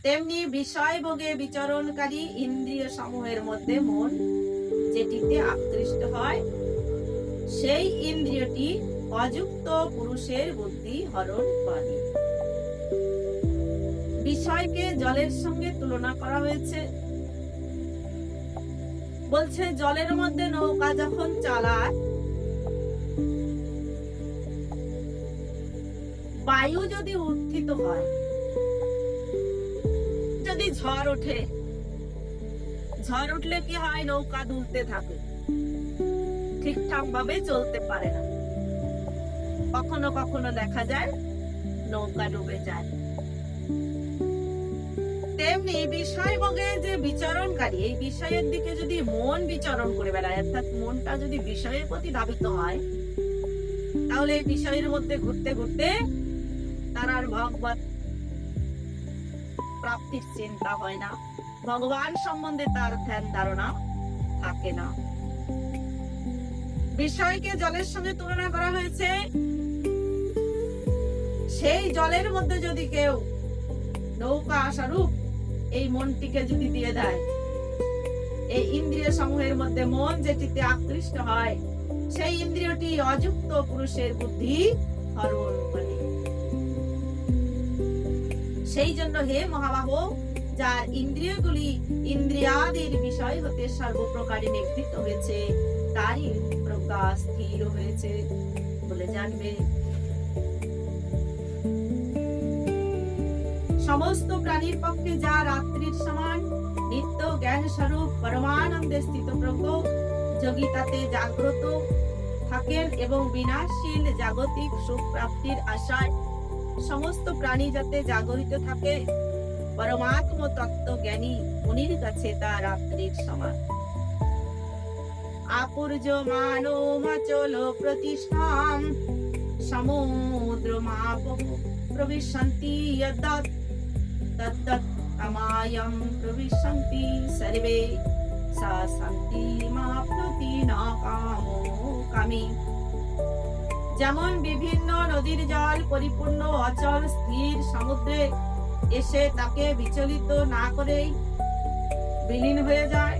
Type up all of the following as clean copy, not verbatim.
তেমনি বিষয় ভোগে বিচরণকারী ইন্দ্রিয় সমূহের মধ্যে মন যেটিতে আকৃষ্ট হয়, সেই ইন্দ্রিয়টি অযুক্ত পুরুষের বুদ্ধি হরণ করে। বিষয়কে জলের সঙ্গে তুলনা করা হয়েছে। বলছে জলের মধ্যে নৌকা যখন চালায়, বায়ু যদি উত্থিত হয়, যদি ঝড় ওঠে, ঝড় উঠলে কি হয়, নৌকা দুলতে থাকে, ঠিকঠাক ভাবে চলতে পারে না, কখনো কখনো দেখা যায় নৌকা ডুবে যায়। তেমনি বিষয় ভোগে যে বিচরণকারী, এই বিষয়ের দিকে যদি মন বিচরণ করে বেড়ায়, অর্থাৎ মনটা যদি বিষয়ের প্রতি ধাবিত হয়, তাহলে এই বিষয়ের মধ্যে ঘুরতে ঘুরতে তার আর ভগবত প্রাপ্তির চিন্তা হয় না, ভগবান সম্বন্ধে তার ধ্যান ধারণা থাকে না। বিষয়কে জলের সঙ্গে তুলনা করা হয়েছে। সেই জলের মধ্যে যদি কেউ নৌকা স্বরূপ এই মনটিকে যদি দিয়ে দেয়, এই ইন্দ্রিয় সমূহের মধ্যে মন যেটিতে আকৃষ্ট হয়, সেই ইন্দ্রিয়টি অযুক্ত পুরুষের বুদ্ধি হরণ করে। সেই জন্য হে মহাবাহ, যার ইন্দ্রিয়গুলি ইন্দ্রিয়াদির বিষয় হতে সর্বপ্রকারে নিবৃত্ত হয়েছে, তারই প্রজ্ঞা স্থির হয়েছে বলে জানবে। সমস্ত প্রাণীর পক্ষে যা রাত্রির সমান নিত্য জ্ঞান স্বরূপ পরমানন্দে স্থিতপ্রজ্ঞ যোগী তাতে জাগ্রত থাকেন এবং বিনাশশীল জাগতিক সুখ প্রাপ্তির আশায় সমস্ত প্রাণী যাতে জাগরিত থাকে, পরমাত্ম তত্ত্ব জ্ঞানী মুনির কাছে তা রাত্রির সমান। আপুর্যমানো মাচল প্রতিষ্ঠাম সমুদ্রমাপ প্রবিশন্তি যদ্যৎ তদ্যৎ কামায়ং প্রবিশন্তি সর্বে সা শান্তিমাপ্নোতি না কামো কামি। যেমন বিভিন্ন নদীর জল পরিপূর্ণ অচল স্থির সমুদ্রে এসে তাকে বিচলিত না করেই বিলীন হয়ে যায়,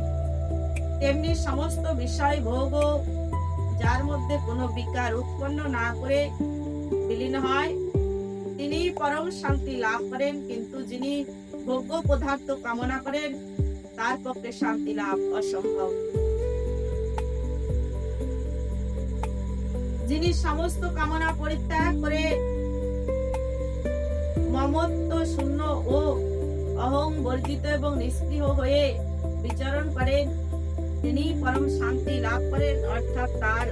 তেমনি সমস্ত বিষয় ভোগ যার মধ্যে কোনো বিকার উৎপন্ন না করে বিলীন হয়, তিনি পরম শান্তি লাভ করেন। কিন্তু যিনি ভোগ্য পদার্থ কামনা করেন, তার পক্ষে শান্তি লাভ অসম্ভব। যিনি সমস্ত কামনা পরিত্যাগ করে মমত্ব শূন্য ও অহং বর্জিত এবং নিষ্ক্রিয় হয়ে বিচরণ করেন, তিনি পরম শান্তি লাভ করেন, অর্থাৎ তার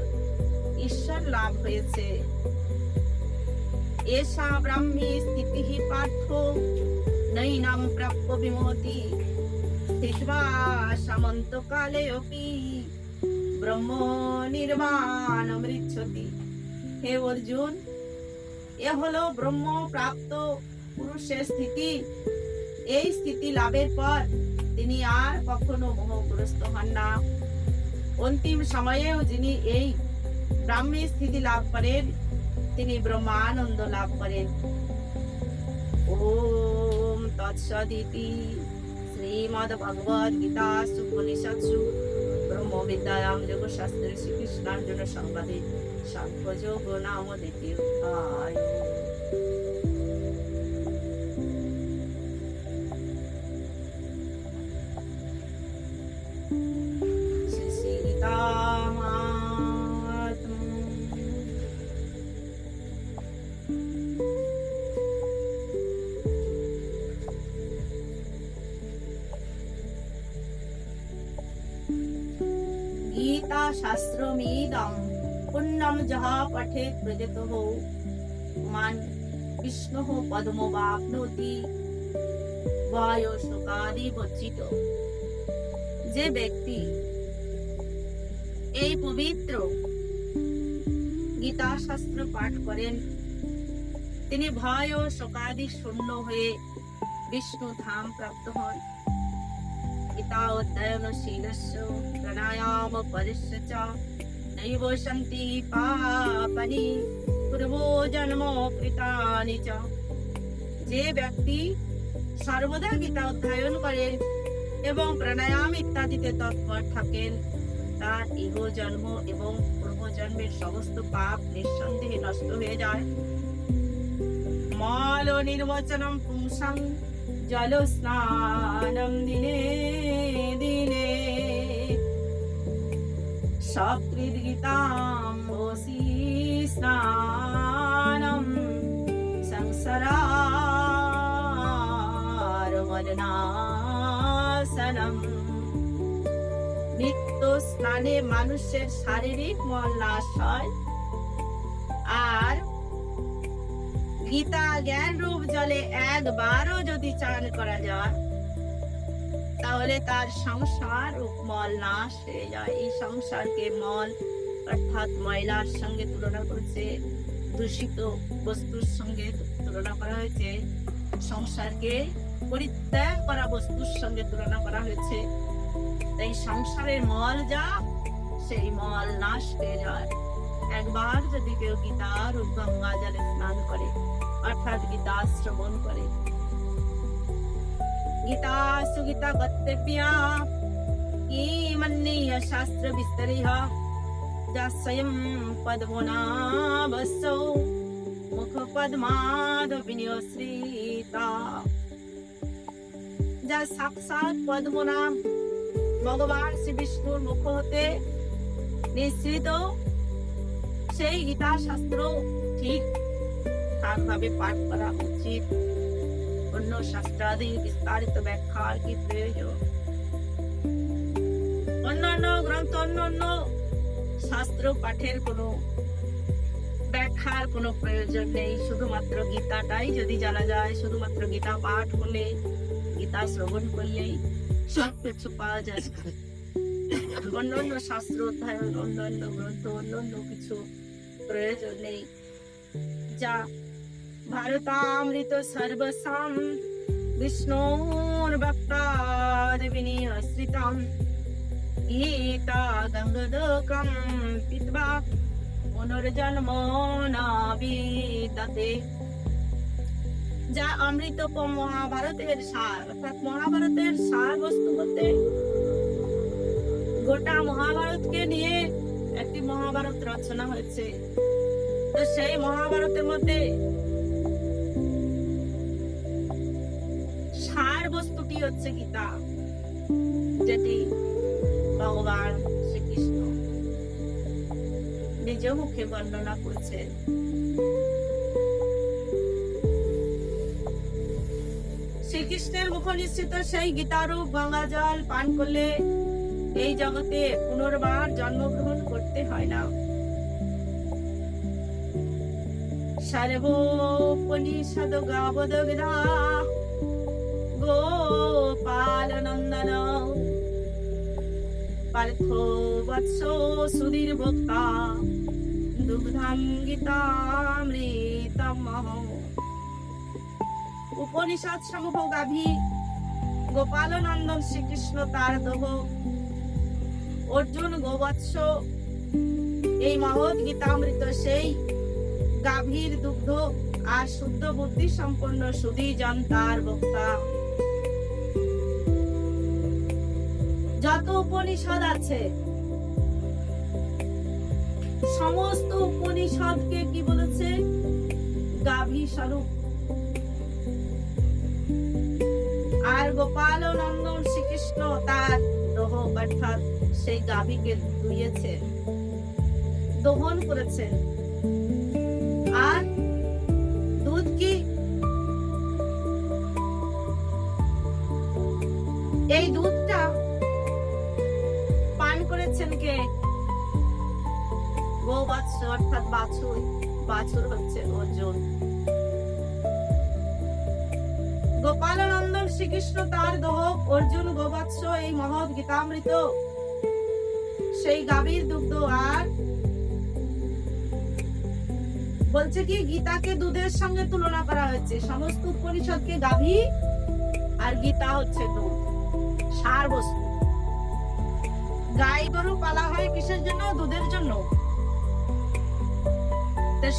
ঈশ্বর লাভ হয়েছে। এষা ব্রাহ্মী স্থিতিঃ পার্থ নৈনাম প্রাপ্য বিমোহতি স্থিত্বা সামন্তকালে অপি ব্রহ্ম নির্বাণমৃচ্ছতি। হে অর্জুন, এ হলো ব্রহ্ম প্রাপ্ত পুরুষের স্থিতি। এই স্থিতি লাভের পর তিনি আর কখনো মোহগ্রস্ত হন না। অন্তিম সময়েও যিনি এই ব্রাহ্মী স্থিতি লাভ করেন, তিনি ব্রহ্মানন্দ লাভ করেন। ওম তৎসদিতি শ্রীমদ্ ভগবদ গীতাসু উপনিষৎসু ব্রহ্মবিদ্যায়াম যোগশাস্ত্রে শ্রীকৃষ্ণার্জুন সংবাদে সাংখ্যযোগ নাম দ্বিতীয় অধ্যায়। गीता शास्त्रमिदं पुण्यं जः पठेत् प्रजतः मान विष्णुः पद्मवाप्नोति वायो शोकादि बच्चित। যে ব্যক্তি এই পবিত্র গীতা শাস্ত্র পাঠ করেন, তিনি ভয় ও শোকাদি শূন্য হয়ে বিষ্ণু ধাম প্রাপ্ত হন। গীতা অধ্যয়নশীলস্য প্রাণায়াম পরিশ্চ নৈব সন্তি পাপানি পূর্ব জন্ম কৃতানি চ। যে ব্যক্তি সর্বদা গীতা অধ্যয়ন করেন এবং প্রাণায়াম ইত্যাদিতে তৎপর থাকেন, তার ইহ জন্ম এবং পূর্বজন্মের সমস্ত পাপ নিঃসন্দেহে নষ্ট হয়ে যায়। মল নির্বচনম পুংসাং জল স্নানম দিনে দিনে সকৃত গীতাম ওসি স্নানম সংসারার মলনাশনম। নিত্য স্নানে মানুষের শারীরিক মল নাশ হয়, আর গীতা জ্ঞান রূপ জলে একবারও যদি চান করা যায় তাহলে তার সংসার রূপ মল নাশ হয়ে যায়। এই সংসারকে মল অর্থাৎ ময়লার সঙ্গে তুলনা করেছে, দূষিত বস্তুর সঙ্গে তুলনা করা হয়েছে, সংসারকে পরিত্যাগ করা বস্তুর সঙ্গে তুলনা করা হয়েছে। তাই সংসারের মল যা, সেই মল নাশ হয়ে যায় একবার যদি কেউ গীতার গঙ্গা জলে স্নান করে, অর্থাৎ গীতা শ্রবণ করে। গীতা সুগীতা গত্যব্যা ইমন্নীয় শাস্ত্র বিস্তরিহ যা স্বয়ং পদ্মনাভসৌ মুখ পদ্মাদ বিনিয়োশ্রিতা। যা সাক্ষাৎ পদ্মনাভ ভগবান শ্রী বিষ্ণুর মুখ হতে নিঃসৃত, সেই গীতা শাস্ত্র ঠিক ভাবে পাঠ করা উচিত। অন্য শাস্ত্রাদি বিস্তারিত ব্যাখ্যার কি প্রয়োজন? অন্যান্য গ্রন্থ, অন্যান্য শাস্ত্র পাঠের কোনো ব্যাখ্যার কোনো প্রয়োজন নেই। শুধুমাত্র গীতাটাই যদি জানা যায়, শুধুমাত্র গীতা পাঠ হলে, গীতা শ্রবণ করলেই সব কিছু পাওয়া যায়। অন্যান্য শাস্ত্র অধ্যয়ন, অন্যান্য গ্রন্থ, অন্যান্য কিছু প্রয়োজন নেই। যা ভারতামৃত সর্বসাম বিষ্ণুর ভক্তাদ বিনিশ্রিতম গীতা গঙ্গোদকম পিত্বা পুনর্জন্ম না বিদ্যতে। যা অমৃতোপম মহাভারতের সার, অর্থাৎ মহাভারতের সার বস্তু বলতে গোটা মহাভারতকে নিয়ে একটি মহাভারত রচনা হয়েছে। তো সেই মহাভারতের মধ্যে সার বস্তুটি হচ্ছে গীতা, যেটি ভগবান শ্রীকৃষ্ণ নিজ মুখে বর্ণনা করছে। শ্রীকৃষ্ণের মুখ নিঃসৃত সেই গীতারূপ গঙ্গা জল পান করলে এই জগতে পুনর্বার জন্মগ্রহণ করতে হয় না। সর্বোপনিষদ গাবদগ্ধা গোপাল নন্দন পার্থ বৎস সুধীর ভোক্তা দুগ্ধম গীতামৃতমহ। উপনিষদ সমূহ গাভী গোপাল নন্দন শ্রীকৃষ্ণ তার দোহ, অর্জুন গোবৎস এই মহৎ গীতামৃত সেই গাভীর দুগ্ধ, আর শুদ্ধ বুদ্ধি সম্পন্ন সুধীজন তার বক্তা। যত উপনিষদ আছে সমস্ত উপনিষদকে কি বলেছে? গাভী স্বরূপ। আর গোপাল নন্দন শ্রীকৃষ্ণ তার দোহ, অর্থাৎ সেই গাভীকে দুইয়েছেন, দহন করেছেন। আর দুধ কি? এই দুধটা পান করেছেন কে? গোবৎস অর্থাৎ বাছুর। বাছুর হচ্ছে অর্জুন। গোপাল নন্দন শ্রীকৃষ্ণ তার দোহ, অর্জুন গোবৎস এই মহৎ গীতামৃত সেই গাভীর দুগ্ধ। আর বলছে কি গীতাকে দুধের সঙ্গে তুলনা করা হয়েছে। সমস্ত উপনিষদকে গাভী আর গীতা হচ্ছে দুধ, সার বস্তু। গাই গরু পালা হয় কিসের জন্য? দুধের জন্য।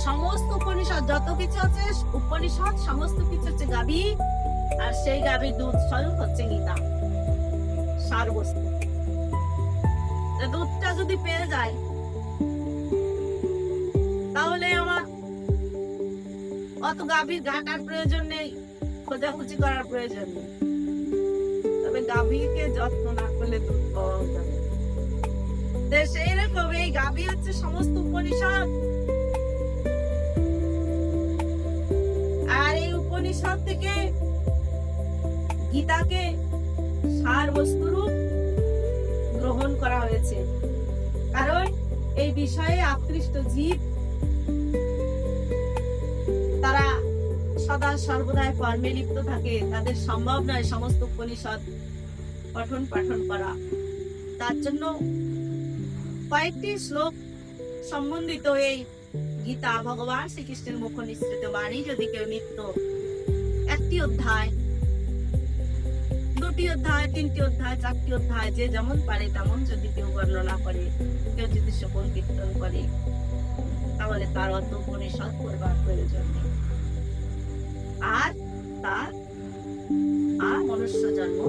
সমস্ত উপনিষদ যত কিছু আছে, উপনিষদ সমস্ত কিছু হচ্ছে গাভী আর সেই গাভীর দুধ স্বরূপ হচ্ছে গীতা, সার বস্তু। দুধটা যদি পেয়ে যায় তাহলে আমার অত গাভীর ঘাটার প্রয়োজন নেই, খোঁজাখুঁজি করার প্রয়োজন নেই। তবে গাভীকে যত্ন না করলে দুধ পাওয়া যাবে। সেই রকম এই গাভী হচ্ছে সমস্ত উপনিষদ। আর এই উপনিষদ থেকে গীতাকে সার বস্তুরূপ গ্রহণ করা হয়েছে। কারণ এই বিষয়ে আকৃষ্ট জীব তারা সদা সর্বদাই কর্মে লিপ্ত থাকে, তাদের সম্ভব নয় সমস্ত উপনিষদ পঠন পাঠন করা। তার জন্য কয়েকটি শ্লোক সম্বন্ধিত এই গীতা ভগবান শ্রীকৃষ্ণের মুখ নিঃসৃত বাণী যদি কেউ নিত্য একটি অধ্যায়, দুটি অধ্যায়, তিনটি অধ্যায়, চারটি অধ্যায়, যে যেমন পারে তেমন যদি কেউ বর্ণনা করে, কেউ যদি শ্রবণ কীর্তন করে, তাহলে তার অত উপনিষদ করবার প্রয়োজন নেই। আর তার আর মনুষ্য জন্ম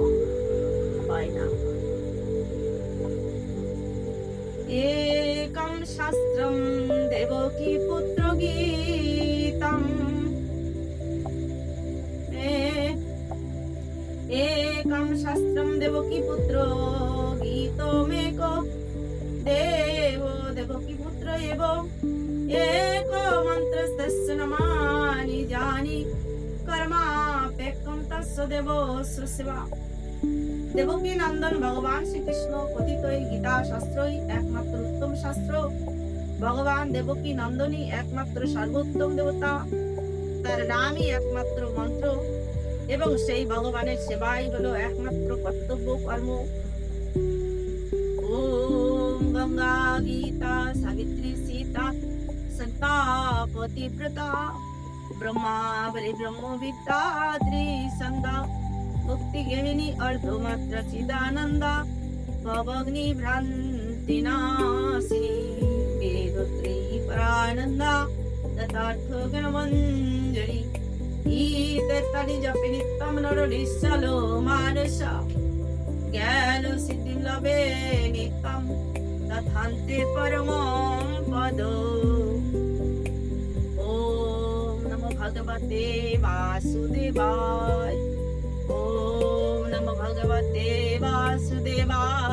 হয় না। একম শাস্ত্রম দেবকী পুত্র গীতম, একম শাস্ত্রম দেবকী পুত্র গীতমেক দেব দেবকী পুত্র এব এক মন্ত্রস্তস্য নমানি জানি কর্মাপেক্ষম তস্য দেবস্য সেবা। দেবকী নন্দন ভগবান শ্রীকৃষ্ণ কথিত এই গীতা শাস্ত্রই একমাত্র উত্তম শাস্ত্র। ভগবান দেবকী নন্দনী একমাত্র সর্বোত্তম দেবতা, তার নামই একমাত্র মন্ত্র, এবং সেই ভগবানের সেবাই হলো একমাত্র কর্তব্য কর্ম। ওম গঙ্গা গীতা সাবিত্রী সীতা সন্তা পতিব্রতা ব্রহ্মা বলি ব্রহ্মবিদ্যা ত্রিসন্ধ্যা মুক্তি গেহিনী अर्धमात्र चिदानंदा भवग्नि भ्रांति नाशिनी वेदोत्री परानंदा तथार्थ गणमंजरी ईतत्तनि जपि नित्यं नरो निश्चलो मानस ज्ञान सिद्धिं लभे नित्यं तथान्ते परमं पदो। ओम नमो भगवते वासुदेवाय। ओम नमो भगवते वासुदेवाय।